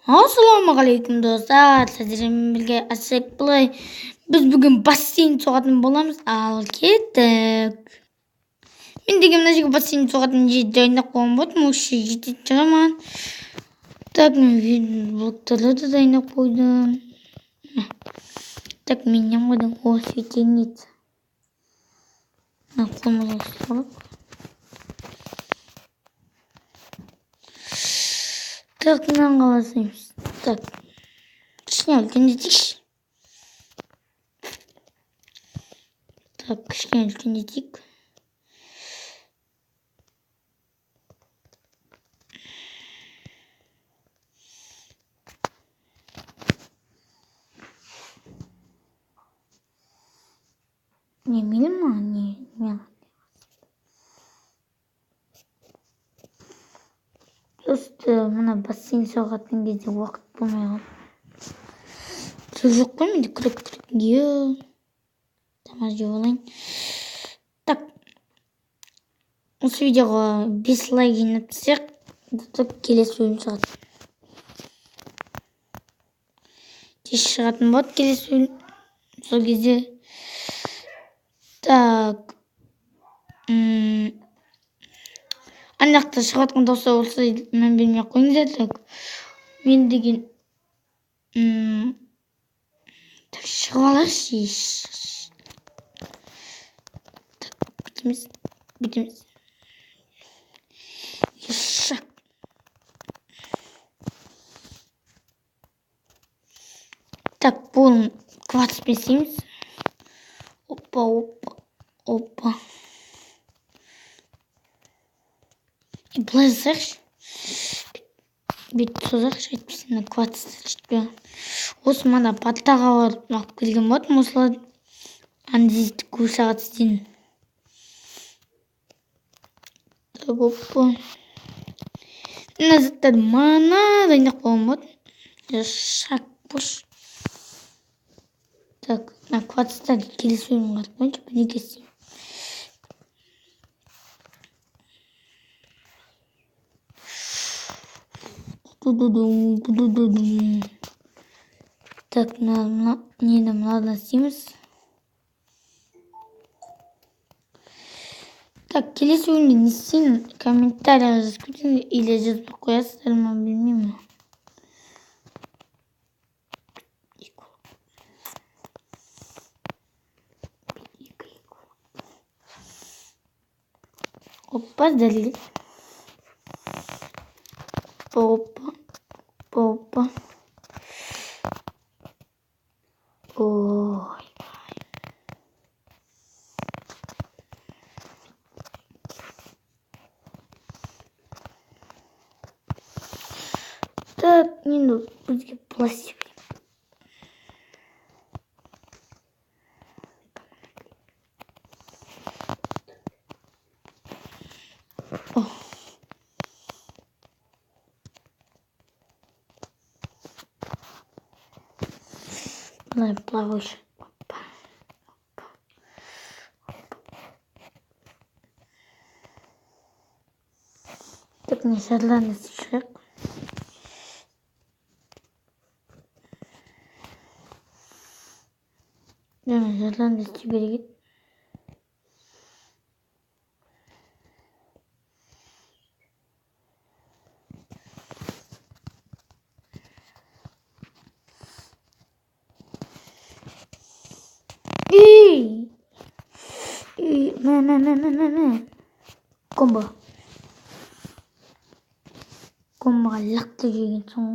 Ассалаумағалейкум достар, сіздермен бірге Асек Плей. Біз бүгін бассейн соғатын боламыз, ал кеттік. Мен деген мына жерге бассейн соғатын жерді дайындап қойған болатынмын, осы жерге жететін шығармын. Так, мен блоктарды да дайындап қойдым. Так, мен не қойдым? О, светильница. Қолымызға ұсталып. Так, мынаны қаласаймыз. Так, кішкене үлкендетейікші. Так, кішкене үлкендетейік. Не, милима? Не. Просто мына бассейн соғатын кезде уақыт болмай қалды. Сол жоқ қой менде күрек. Тамақ жеп алайын. Так. Осы видеоға 5 лайк жинап түссек, келесі бөлім шығады. Кеш шығатын болады келесі бөлім. Сол кезде. Так. Anaқты шығатқан дауыстар болса мән бермей қойыңыздар. Так. Мен деген так, шығып алайықшы. Так, бітеміз. Шақ. Так, бұл кварц бесейміз. Опа. И былай жасайықшы. Бүйтіп созайықшы, әйтпесе кварцты жетпей. Осы мана паттаға барып алып келген болатынмын осылай. Андезитті көп сағат істеймін. Так, опа. Мына заттарды мана дайындап қойған болатын. Шақ бош. Так, мына кварцтарды келесі бөлім қарап қойыншы, бірге кестеймін. Так, мынадан істейміз. Так, келесі бөлімде не істеймін? Комментарияға жазып кетіңіздер, или жазып қоясыздар ма, білмеймін. Опа, дәлел. Опа. Ой. Так, енді бізге пластик. Былай плавающий. Опа. Так, не жарланы сішек. Жарланы сішек берегет. Не. Комбаға лақты жеген соң.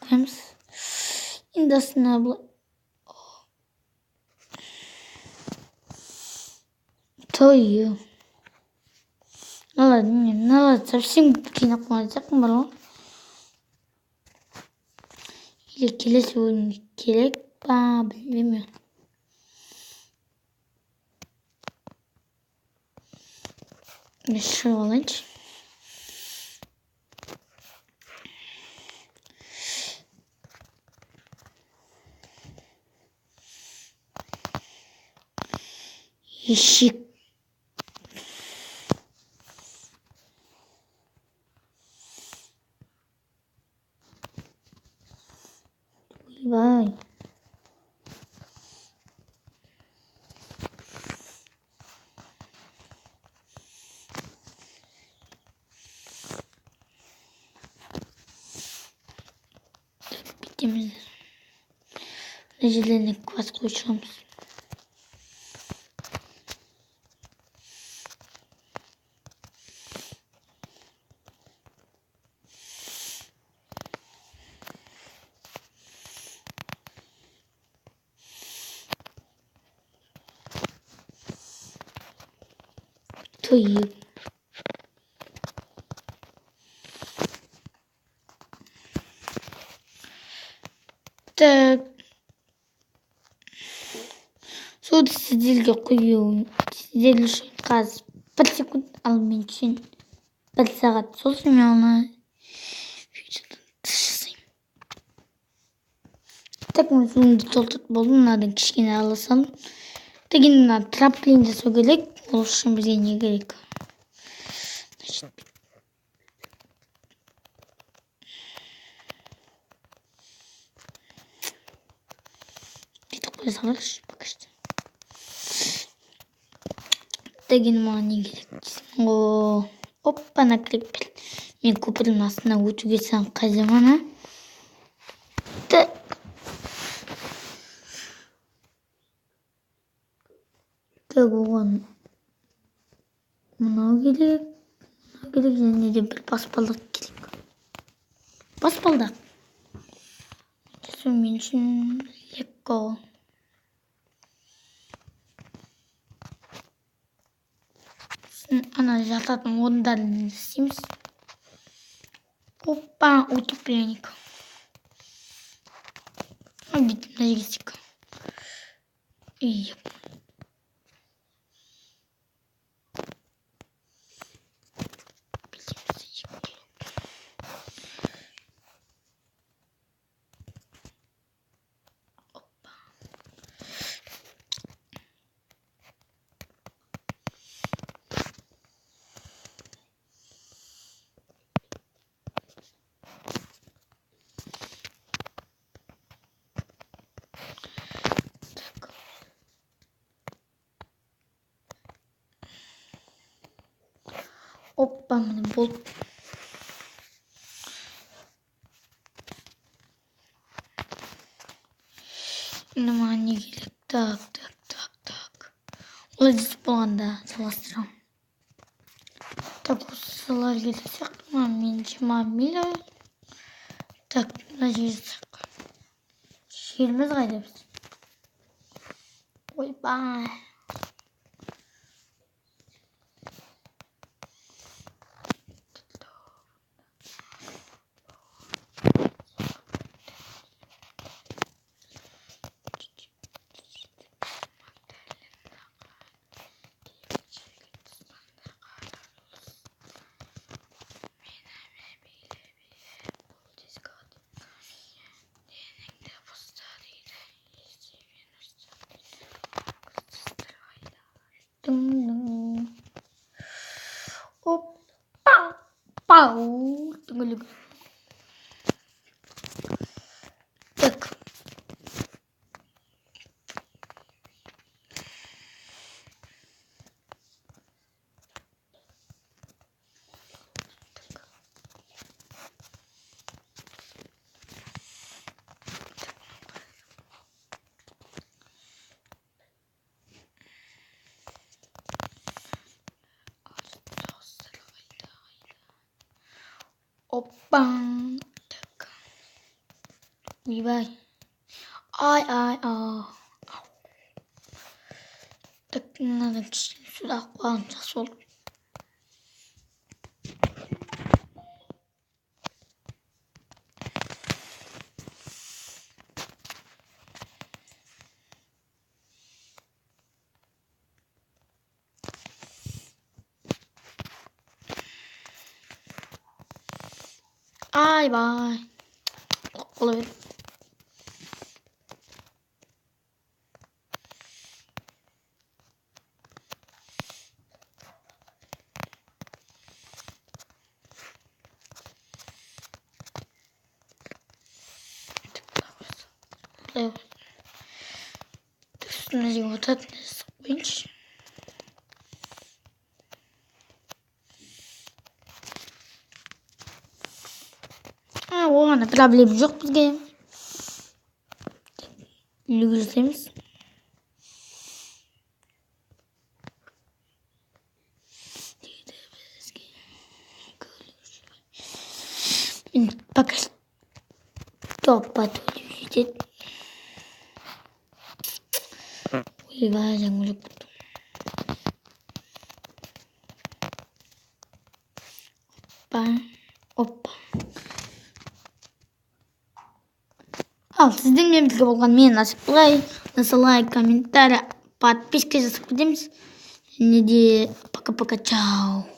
Қоймыз. Енді астына бұлай. Тойы. Налады совсем қинап қойған сияқты бар ғой. Или келесі бөлімге керек па, білмеймін. Шығып алайыншы. Ешек. temizler. Rejilerini kuvvet koyacağımız. Tuyum. Так. Суды сиделге құю. Сидел үшін қазір 1 секунд, ал мен үшін 1 сағат. Сол үшін мен оны жасаймын. Так, мен суымды толтырып болдым. Мынадан кішкене ала салдым. Деген мына трамплин жасау керек. Ол үшін бізге не керек? Значит, бүйтіп қоя салайықшы пока что. Деген маған не керек дейсің? Опа, накреппел. Мен көпірдің астына өтуге саған қай замана? Так. Так, оған мынау керек. Және де бір баспалдақ керек. Баспалдақ. Жасау мен үшін легко. Ана жататын орындарын істейміз. Опа, утопленник. Бүйтіп мына жерге істейік. Опа, міне болды. Енді маған не керек? Так. Олай десіп болғанда саластырамын. Так, осы салар керек сияқты. Мен 20 милі. Так, мына жерге сақ. Жеріміз қайда біз? Ойбай. Опа. Пау. Тunggu. Так. Опа. Так. Убивай. Ай. Так, надо сюда классный засол. Ай. Olabilir. Üstüne вот это спинч. Оған проблема жоқ бізге. Şimdi görüşürüz. Bakın. Topat. Iba yang ulit. Hoppa. Ал сіздермен бірге болған мен Асықбай. Лайк, комментарий, подписка жасап кетеміз. Және де пока-пока, чао.